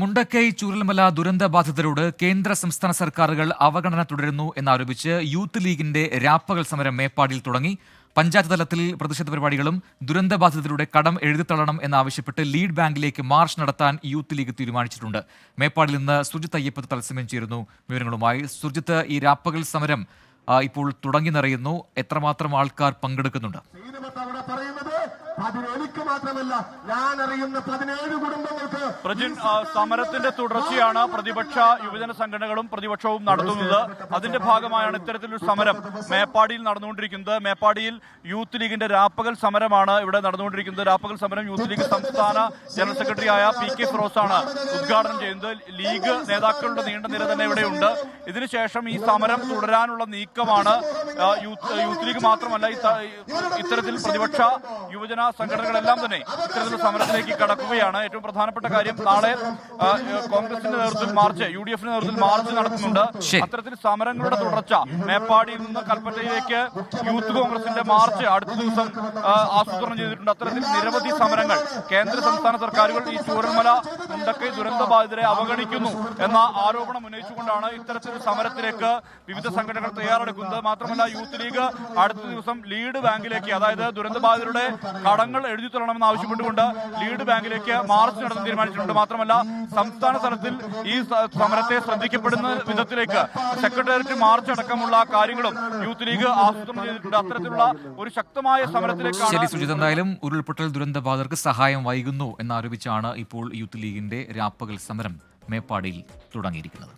മുണ്ടക്കൈ ചൂരൽമല ദുരന്തബാധിതരോട് കേന്ദ്ര സംസ്ഥാന സർക്കാരുകൾ അവഗണന തുടരുന്നു എന്നാരോപിച്ച് യൂത്ത് ലീഗിന്റെ രാപ്പകൽ സമരം മേപ്പാടിയിൽ തുടങ്ങി. പഞ്ചായത്ത് തലത്തിൽ പ്രതിഷേധ പരിപാടികളും ദുരന്തബാധിതരുടെ കടം എഴുതിത്തള്ളണം എന്നാവശ്യപ്പെട്ട് ലീഡ് ബാങ്കിലേക്ക് മാർച്ച് നടത്താൻ യൂത്ത് ലീഗ് തീരുമാനിച്ചിട്ടുണ്ട്. മേപ്പാടിൽ നിന്ന് സുർജിത്ത് അയ്യപ്പത്ത് തത്സമയം ചേരുന്നു വിവരങ്ങളുമായി. സുർജിത്ത്, ഈ രാപ്പകൽ സമരം ഇപ്പോൾ തുടങ്ങി നിറയുന്നു. എത്രമാത്രം ആൾക്കാർ പങ്കെടുക്കുന്നുണ്ട്? സമരത്തിന്റെ തുടർച്ചയാണ് പ്രതിപക്ഷ യുവജന സംഘടനകളും പ്രതിപക്ഷവും നടത്തുന്നത്. അതിന്റെ ഭാഗമായാണ് ഇത്തരത്തിലൊരു സമരം മേപ്പാടിയിൽ നടന്നുകൊണ്ടിരിക്കുന്നത്. മേപ്പാടിയിൽ യൂത്ത് ലീഗിന്റെ രാപ്പകൽ സമരമാണ് ഇവിടെ നടന്നുകൊണ്ടിരിക്കുന്നത്. രാപ്പകൽ സമരം യൂത്ത് ലീഗ് സംസ്ഥാന ജനറൽ സെക്രട്ടറിയായ PK ഫിറോസാണ് ഉദ്ഘാടനം ചെയ്യുന്നത്. ലീഗ് നേതാക്കളുടെ നീണ്ട നിര തന്നെ ഇവിടെയുണ്ട്. ഇതിനുശേഷം ഈ സമരം തുടരാനുള്ള നീക്കമാണ് യൂത്ത് ലീഗ് മാത്രമല്ല ഇത്തരത്തിൽ പ്രതിപക്ഷ യുവജന സംഘടനകളെല്ലാം തന്നെ ഇത്തരത്തിലുള്ള സമരത്തിലേക്ക് കടക്കുകയാണ്. ഏറ്റവും പ്രധാനപ്പെട്ട കാര്യം, നാളെ കോൺഗ്രസിന്റെ നേതൃത്വത്തിൽ മാർച്ച്, UDF നേതൃത്വത്തിൽ മാർച്ച് നടത്തുന്നുണ്ട്. അത്തരത്തിൽ സമരങ്ങളുടെ തുടർച്ച മേപ്പാടിയിൽ നിന്ന് കൽപ്പറ്റയിലേക്ക് യൂത്ത് കോൺഗ്രസിന്റെ മാർച്ച് അടുത്ത ദിവസം ആസൂത്രണം ചെയ്തിട്ടുണ്ട്. അത്തരത്തിൽ നിരവധി സമരങ്ങൾ കേന്ദ്ര സംസ്ഥാന സർക്കാരുകൾ ഈ ചൂരൽമല മുണ്ടക്കൈ ദുരന്തബാധിതരെ അവഗണിക്കുന്നു എന്ന ആരോപണം ഉന്നയിച്ചുകൊണ്ടാണ് ഇത്തരത്തിലൊരു സമരത്തിലേക്ക് വിവിധ സംഘടനകൾ തയ്യാറെടുക്കുന്നത്. മാത്രമല്ല യൂത്ത് ലീഗ് അടുത്ത ദിവസം ലീഡ് ബാങ്കിലേക്ക്, അതായത് ദുരന്തബാധിതരുടെ കടങ്ങൾ എഴുതി തള്ളണമെന്ന് ആവശ്യപ്പെട്ടുകൊണ്ട് ലീഡ് ബാങ്കിലേക്ക് മാർച്ച് നടത്താൻ തീരുമാനിച്ചിട്ടുണ്ട്. മാത്രമല്ല സംസ്ഥാന തലത്തിൽ ഈ സമരത്തെ ശ്രദ്ധിക്കപ്പെടുന്ന വിധത്തിലേക്ക് സെക്രട്ടേറിയറ്റ് മാർച്ച് അടക്കമുള്ള കാര്യങ്ങളും യൂത്ത് ലീഗ് ആസൂത്രണം ചെയ്തിട്ടുണ്ട്. അത്തരത്തിലുള്ള ഒരു ശക്തമായ സമരത്തിലേക്കാണ്. ശരി സുജിത്, എന്തായാലും ഉരുൾപൊട്ടൽ ദുരന്തബാധിതർക്ക് സഹായം വൈകുന്നു എന്നാരോപിച്ചാണ് ഇപ്പോൾ യൂത്ത് ലീഗിന്റെ രാപ്പകൽ സമരം മേപ്പാടിയിൽ തുടങ്ങിയിരിക്കുന്നത്.